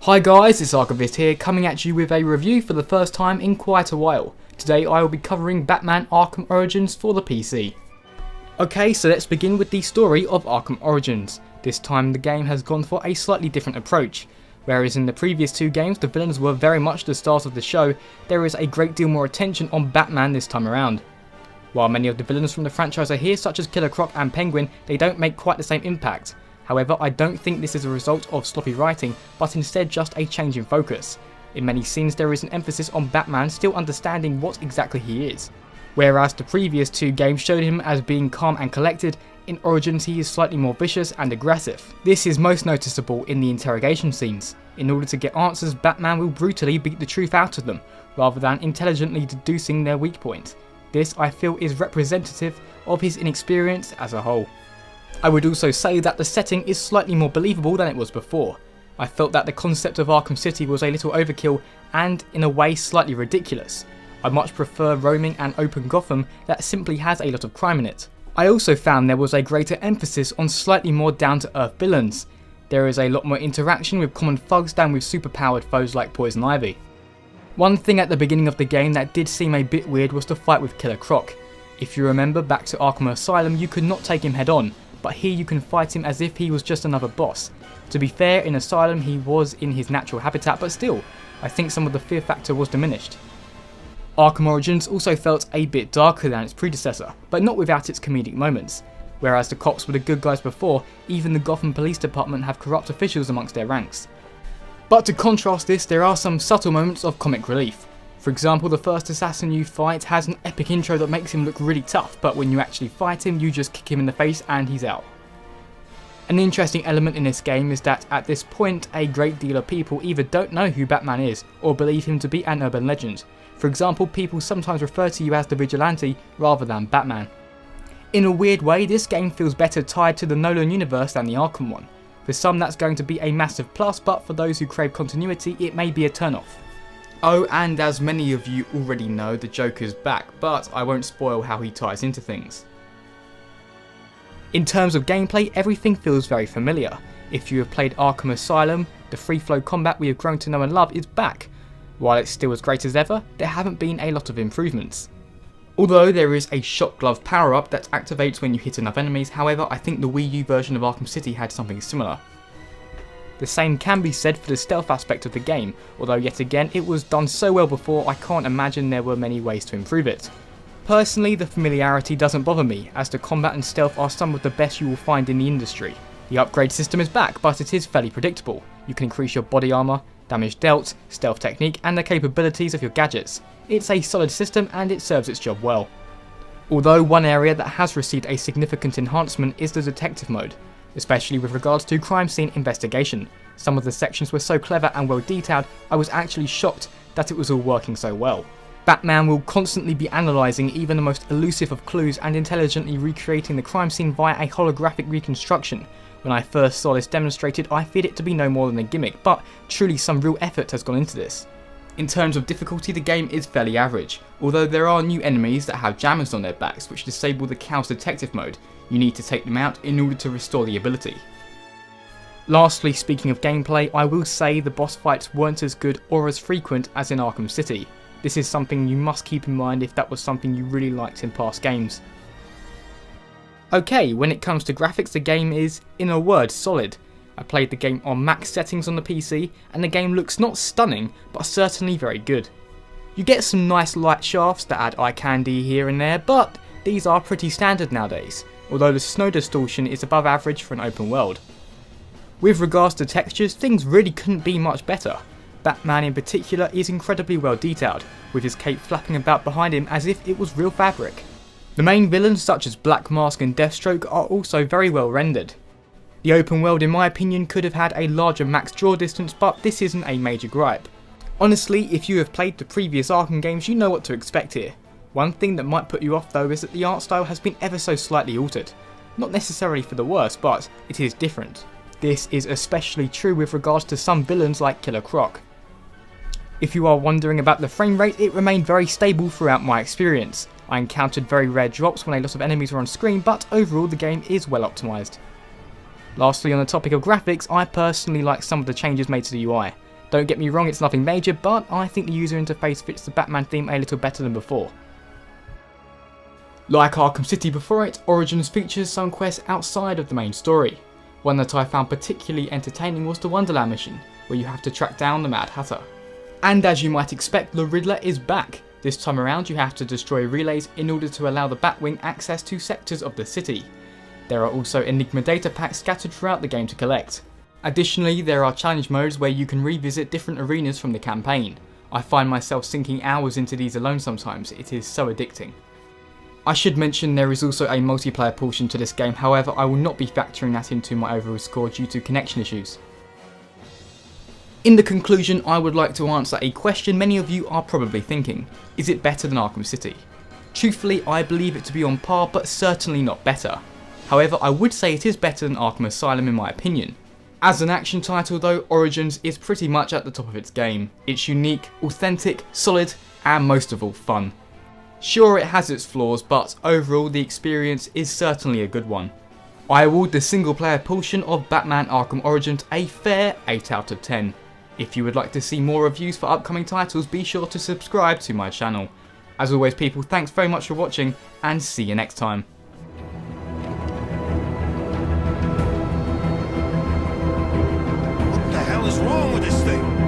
Hi guys, it's Arkham here, coming at you with a review for the first time in quite a while. Today I will be covering Batman Arkham Origins for the PC. Okay, so let's begin with the story of Arkham Origins. This time the game has gone for a slightly different approach. Whereas in the previous two games the villains were very much the stars of the show, there is a great deal more attention on Batman this time around. While many of the villains from the franchise are here, such as Killer Croc and Penguin, they don't make quite the same impact. However, I don't think this is a result of sloppy writing, but instead just a change in focus. In many scenes there is an emphasis on Batman still understanding what exactly he is. Whereas the previous two games showed him as being calm and collected, in Origins he is slightly more vicious and aggressive. This is most noticeable in the interrogation scenes. In order to get answers, Batman will brutally beat the truth out of them, rather than intelligently deducing their weak point. This I feel is representative of his inexperience as a whole. I would also say that the setting is slightly more believable than it was before. I felt that the concept of Arkham City was a little overkill and, in a way, slightly ridiculous. I much prefer roaming and open Gotham that simply has a lot of crime in it. I also found there was a greater emphasis on slightly more down-to-earth villains. There is a lot more interaction with common thugs than with superpowered foes like Poison Ivy. One thing at the beginning of the game that did seem a bit weird was the fight with Killer Croc. If you remember back to Arkham Asylum, you could not take him head on, but here you can fight him as if he was just another boss. To be fair, in Asylum he was in his natural habitat, but still, I think some of the fear factor was diminished. Arkham Origins also felt a bit darker than its predecessor, but not without its comedic moments. Whereas the cops were the good guys before, even the Gotham Police Department have corrupt officials amongst their ranks. But to contrast this, there are some subtle moments of comic relief. For example, the first assassin you fight has an epic intro that makes him look really tough, but when you actually fight him, you just kick him in the face and he's out. An interesting element in this game is that at this point, a great deal of people either don't know who Batman is, or believe him to be an urban legend. For example, people sometimes refer to you as the Vigilante rather than Batman. In a weird way, this game feels better tied to the Nolan universe than the Arkham one. For some that's going to be a massive plus, but for those who crave continuity, it may be a turn-off. Oh, and as many of you already know, the Joker's back, but I won't spoil how he ties into things. In terms of gameplay, everything feels very familiar. If you have played Arkham Asylum, the free flow combat we have grown to know and love is back. While it's still as great as ever, there haven't been a lot of improvements. Although there is a Shock Glove power up that activates when you hit enough enemies, however I think the Wii U version of Arkham City had something similar. The same can be said for the stealth aspect of the game, although yet again it was done so well before I can't imagine there were many ways to improve it. Personally, the familiarity doesn't bother me, as the combat and stealth are some of the best you will find in the industry. The upgrade system is back, but it is fairly predictable. You can increase your body armour, damage dealt, stealth technique and the capabilities of your gadgets. It's a solid system and it serves its job well. Although one area that has received a significant enhancement is the detective mode, especially with regards to crime scene investigation. Some of the sections were so clever and well detailed, I was actually shocked that it was all working so well. Batman will constantly be analysing even the most elusive of clues and intelligently recreating the crime scene via a holographic reconstruction. When I first saw this demonstrated, I feared it to be no more than a gimmick, but truly some real effort has gone into this. In terms of difficulty, the game is fairly average, although there are new enemies that have jammers on their backs which disable the Chaos Detective mode. You need to take them out in order to restore the ability. Lastly, speaking of gameplay, I will say the boss fights weren't as good or as frequent as in Arkham City. This is something you must keep in mind if that was something you really liked in past games. Okay, when it comes to graphics, the game is, in a word, solid. I played the game on max settings on the PC, and the game looks not stunning, but certainly very good. You get some nice light shafts that add eye candy here and there, but these are pretty standard nowadays, although the snow distortion is above average for an open world. With regards to textures, things really couldn't be much better. Batman in particular is incredibly well detailed, with his cape flapping about behind him as if it was real fabric. The main villains such as Black Mask and Deathstroke are also very well rendered. The open world in my opinion could have had a larger max draw distance, but this isn't a major gripe. Honestly, if you have played the previous Arkham games, you know what to expect here. One thing that might put you off though is that the art style has been ever so slightly altered. Not necessarily for the worse, but it is different. This is especially true with regards to some villains like Killer Croc. If you are wondering about the frame rate, it remained very stable throughout my experience. I encountered very rare drops when a lot of enemies were on screen, but overall the game is well optimised. Lastly, on the topic of graphics, I personally like some of the changes made to the UI. Don't get me wrong, it's nothing major, but I think the user interface fits the Batman theme a little better than before. Like Arkham City before it, Origins features some quests outside of the main story. One that I found particularly entertaining was the Wonderland mission, where you have to track down the Mad Hatter. And as you might expect, the Riddler is back. This time around you have to destroy relays in order to allow the Batwing access to sectors of the city. There are also Enigma data packs scattered throughout the game to collect. Additionally, there are challenge modes where you can revisit different arenas from the campaign. I find myself sinking hours into these alone sometimes, it is so addicting. I should mention there is also a multiplayer portion to this game, however I will not be factoring that into my overall score due to connection issues. In the conclusion, I would like to answer a question many of you are probably thinking. Is it better than Arkham City? Truthfully, I believe it to be on par, but certainly not better. However, I would say it is better than Arkham Asylum in my opinion. As an action title though, Origins is pretty much at the top of its game. It's unique, authentic, solid, and most of all fun. Sure, it has its flaws, but overall the experience is certainly a good one. I award the single player portion of Batman Arkham Origins a fair 8 out of 10. If you would like to see more reviews for upcoming titles, be sure to subscribe to my channel. As always people, thanks very much for watching, and see you next time. What the hell is wrong with this thing?